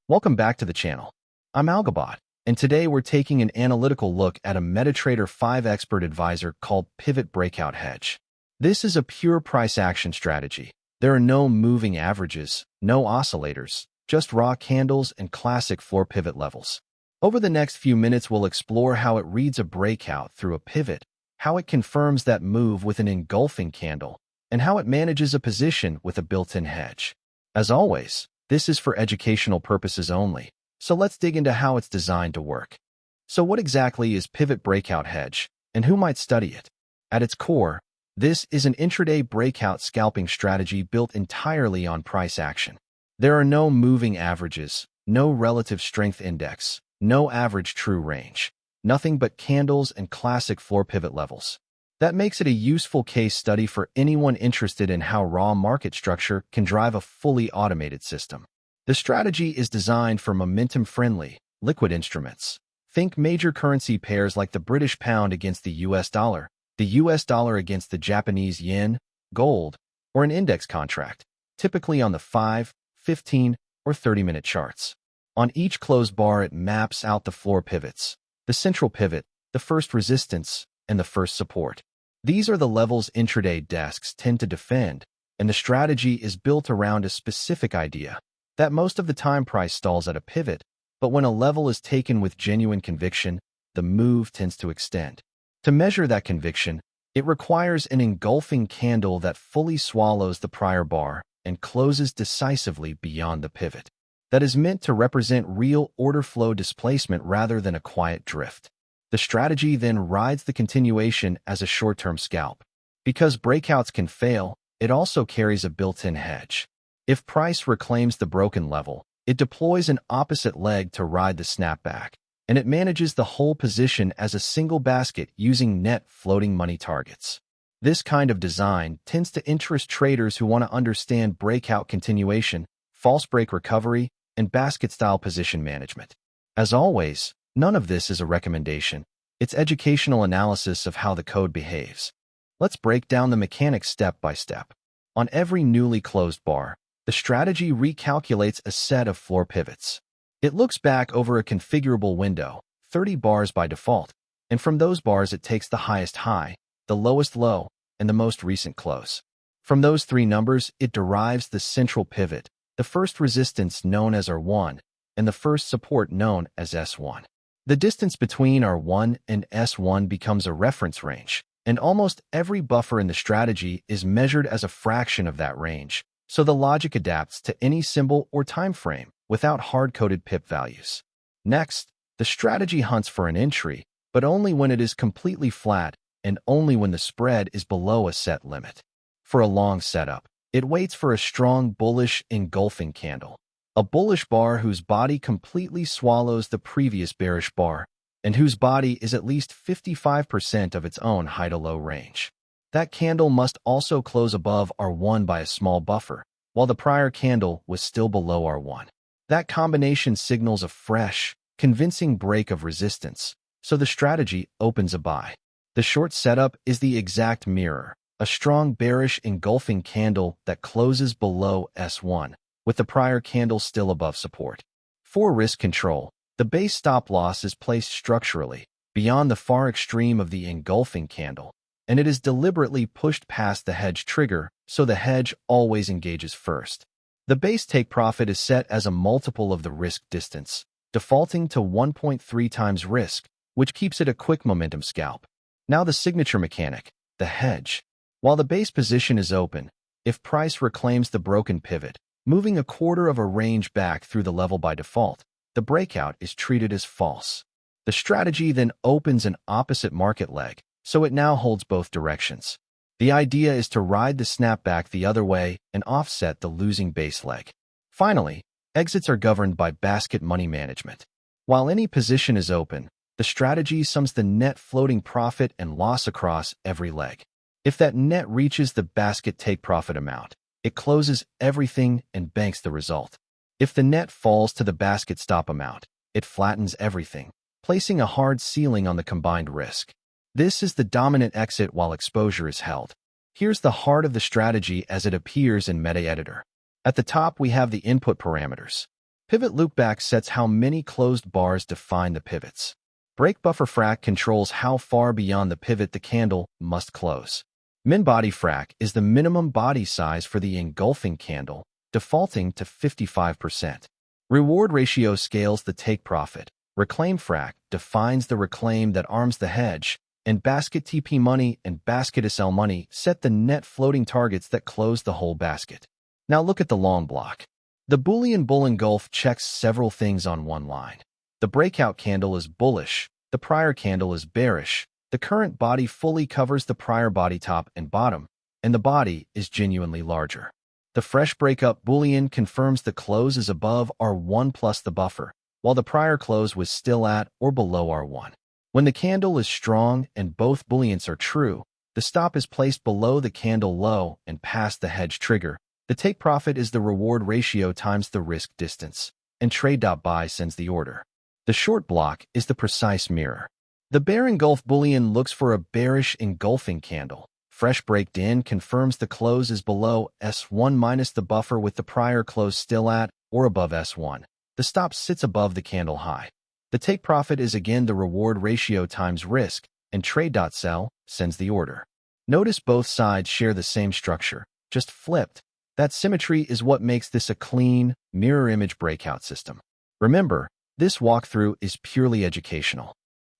Welcome back to the channel. I'm Algabot, and today we're taking an analytical look at a MetaTrader 5 expert advisor called Pivot Breakout Hedge. This is a pure price action strategy. There are no moving averages, no oscillators, just raw candles and classic floor pivot levels. Over the next few minutes, we'll explore how it reads a breakout through a pivot, how it confirms that move with an engulfing candle, and how it manages a position with a built-in hedge. As always, this is for educational purposes only, so let's dig into how it's designed to work. So what exactly is Pivot Breakout Hedge, and who might study it? At its core, this is an intraday breakout scalping strategy built entirely on price action. There are no moving averages, no relative strength index, no average true range, nothing but candles and classic floor pivot levels. That makes it a useful case study for anyone interested in how raw market structure can drive a fully automated system. The strategy is designed for momentum-friendly, liquid instruments. Think major currency pairs like the British pound against the US dollar against the Japanese yen, gold, or an index contract, typically on the 5, 15, or 30-minute charts. On each closed bar, it maps out the floor pivots, the central pivot, the first resistance, and the first support. These are the levels intraday desks tend to defend, and the strategy is built around a specific idea that most of the time price stalls at a pivot, but when a level is taken with genuine conviction, the move tends to extend. To measure that conviction, it requires an engulfing candle that fully swallows the prior bar and closes decisively beyond the pivot. That is meant to represent real order flow displacement rather than a quiet drift. The strategy then rides the continuation as a short-term scalp. Because breakouts can fail, it also carries a built-in hedge. If price reclaims the broken level, it deploys an opposite leg to ride the snapback, and it manages the whole position as a single basket using net floating money targets. This kind of design tends to interest traders who want to understand breakout continuation, false break recovery, and basket-style position management. As always, none of this is a recommendation. It's educational analysis of how the code behaves. Let's break down the mechanics step by step. On every newly closed bar, the strategy recalculates a set of floor pivots. It looks back over a configurable window, 30 bars by default, and from those bars it takes the highest high, the lowest low, and the most recent close. From those three numbers, it derives the central pivot, the first resistance known as R1, and the first support known as S1. The distance between R1 and S1 becomes a reference range, and almost every buffer in the strategy is measured as a fraction of that range, so the logic adapts to any symbol or time frame without hard-coded pip values. Next, the strategy hunts for an entry, but only when it is completely flat and only when the spread is below a set limit. For a long setup, it waits for a strong bullish engulfing candle, a bullish bar whose body completely swallows the previous bearish bar, and whose body is at least 55% of its own high-to-low range. That candle must also close above R1 by a small buffer, while the prior candle was still below R1. That combination signals a fresh, convincing break of resistance, so the strategy opens a buy. The short setup is the exact mirror, a strong bearish engulfing candle that closes below S1, with the prior candle still above support. For risk control, the base stop loss is placed structurally, beyond the far extreme of the engulfing candle, and it is deliberately pushed past the hedge trigger, so the hedge always engages first. The base take profit is set as a multiple of the risk distance, defaulting to 1.3 times risk, which keeps it a quick momentum scalp. Now the signature mechanic, the hedge. While the base position is open, if price reclaims the broken pivot, moving a quarter of a range back through the level by default, the breakout is treated as false. The strategy then opens an opposite market leg, so it now holds both directions. The idea is to ride the snapback the other way and offset the losing base leg. Finally, exits are governed by basket money management. While any position is open, the strategy sums the net floating profit and loss across every leg. If that net reaches the basket take profit amount, it closes everything and banks the result. If the net falls to the basket stop amount, it flattens everything, placing a hard ceiling on the combined risk. This is the dominant exit while exposure is held. Here's the heart of the strategy as it appears in MetaEditor. At the top, we have the input parameters. PivotLookback sets how many closed bars define the pivots. BreakBufferFrac controls how far beyond the pivot the candle must close. MinBodyFrac is the minimum body size for the engulfing candle, defaulting to 55%. Reward ratio scales the take profit. ReclaimFrac defines the reclaim that arms the hedge, and basket TP money and basket SL money set the net floating targets that close the whole basket. Now look at the long block. The Boolean bull engulf checks several things on one line. The breakout candle is bullish, the prior candle is bearish, the current body fully covers the prior body top and bottom, and the body is genuinely larger. The fresh breakup Boolean confirms the close is above R1 plus the buffer, while the prior close was still at or below R1. When the candle is strong and both Booleans are true, the stop is placed below the candle low and past the hedge trigger. The take profit is the reward ratio times the risk distance, and trade.buy sends the order. The short block is the precise mirror. The bear engulf Boolean looks for a bearish engulfing candle. Fresh breaked in confirms the close is below S1 minus the buffer with the prior close still at or above S1. The stop sits above the candle high. The take profit is again the reward ratio times risk, and trade.sell sends the order. Notice both sides share the same structure, just flipped. That symmetry is what makes this a clean, mirror image breakout system. Remember, this walkthrough is purely educational.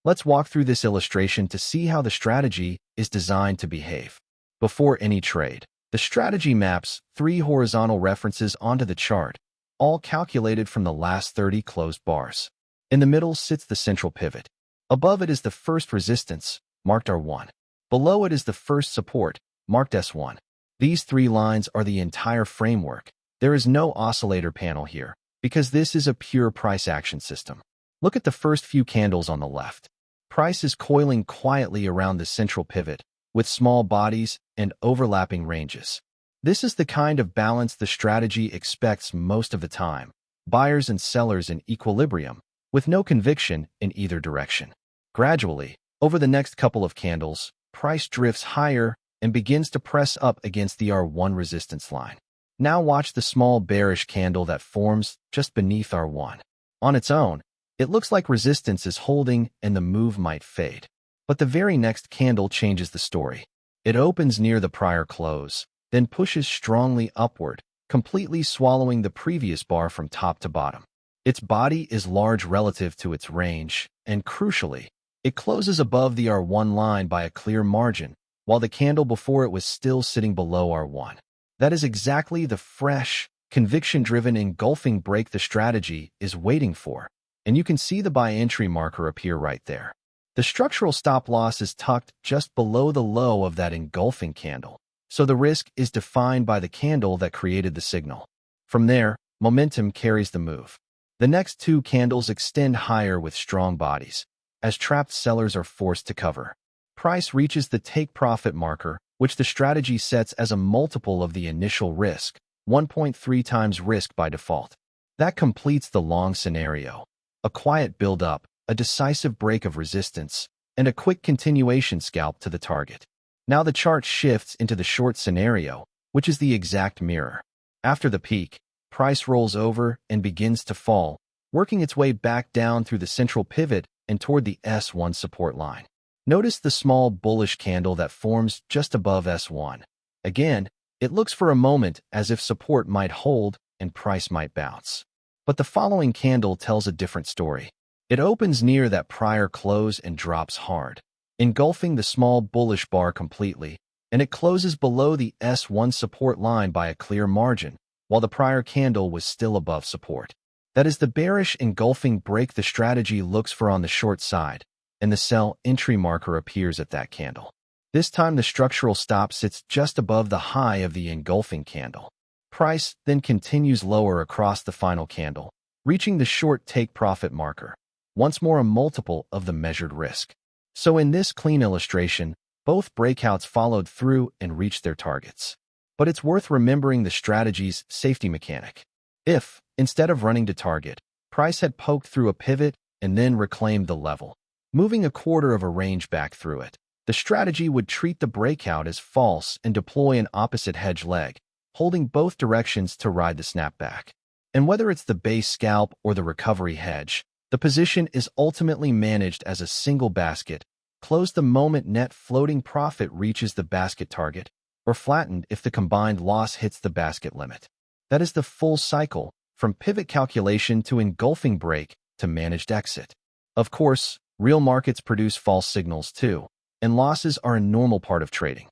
Let's walk through this illustration to see how the strategy is designed to behave. Before any trade, the strategy maps 3 horizontal references onto the chart, all calculated from the last 30 closed bars. In the middle sits the central pivot. Above it is the first resistance, marked R1. Below it is the first support, marked S1. These 3 lines are the entire framework. There is no oscillator panel here, because this is a pure price action system. Look at the first few candles on the left. Price is coiling quietly around the central pivot, with small bodies and overlapping ranges. This is the kind of balance the strategy expects most of the time. Buyers and sellers in equilibrium, with no conviction in either direction. Gradually, over the next couple of candles, price drifts higher and begins to press up against the R1 resistance line. Now watch the small bearish candle that forms just beneath R1. On its own, it looks like resistance is holding and the move might fade. But the very next candle changes the story. It opens near the prior close, then pushes strongly upward, completely swallowing the previous bar from top to bottom. Its body is large relative to its range, and crucially, it closes above the R1 line by a clear margin, while the candle before it was still sitting below R1. That is exactly the fresh, conviction-driven engulfing break the strategy is waiting for, and you can see the buy entry marker appear right there. The structural stop loss is tucked just below the low of that engulfing candle, so the risk is defined by the candle that created the signal. From there, momentum carries the move. The next 2 candles extend higher with strong bodies, as trapped sellers are forced to cover. Price reaches the take profit marker, which the strategy sets as a multiple of the initial risk, 1.3 times risk by default. That completes the long scenario. A quiet build-up, a decisive break of resistance, and a quick continuation scalp to the target. Now the chart shifts into the short scenario, which is the exact mirror. After the peak, price rolls over and begins to fall, working its way back down through the central pivot and toward the S1 support line. Notice the small bullish candle that forms just above S1. Again, it looks for a moment as if support might hold and price might bounce. But the following candle tells a different story. It opens near that prior close and drops hard, engulfing the small bullish bar completely, and it closes below the S1 support line by a clear margin, while the prior candle was still above support. That is the bearish engulfing break the strategy looks for on the short side, and the sell entry marker appears at that candle. This time the structural stop sits just above the high of the engulfing candle. Price then continues lower across the final candle, reaching the short take profit marker, once more a multiple of the measured risk. So in this clean illustration, both breakouts followed through and reached their targets. But it's worth remembering the strategy's safety mechanic. If, instead of running to target, price had poked through a pivot and then reclaimed the level, moving a quarter of a range back through it, the strategy would treat the breakout as false and deploy an opposite hedge leg, holding both directions to ride the snapback. And whether it's the base scalp or the recovery hedge, the position is ultimately managed as a single basket, closed the moment net floating profit reaches the basket target, or flattened if the combined loss hits the basket limit. That is the full cycle, from pivot calculation to engulfing break to managed exit. Of course, real markets produce false signals too, and losses are a normal part of trading.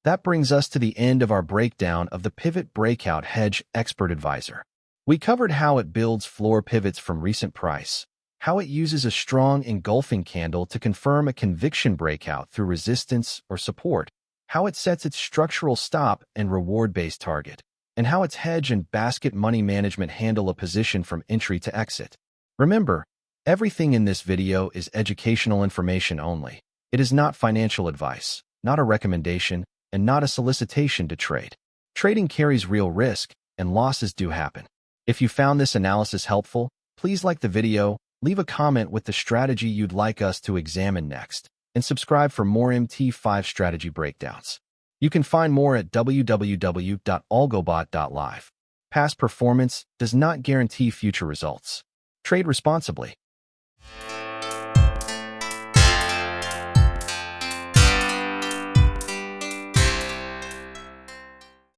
That brings us to the end of our breakdown of the Pivot Breakout Hedge Expert Advisor. We covered how it builds floor pivots from recent price, how it uses a strong engulfing candle to confirm a conviction breakout through resistance or support, how it sets its structural stop and reward-based target, and how its hedge and basket money management handle a position from entry to exit. Remember, everything in this video is educational information only. It is not financial advice, not a recommendation, and not a solicitation to trade. Trading carries real risk, and losses do happen. If you found this analysis helpful, please like the video, leave a comment with the strategy you'd like us to examine next, and subscribe for more MT5 strategy breakdowns. You can find more at www.algobot.live. Past performance does not guarantee future results. Trade responsibly.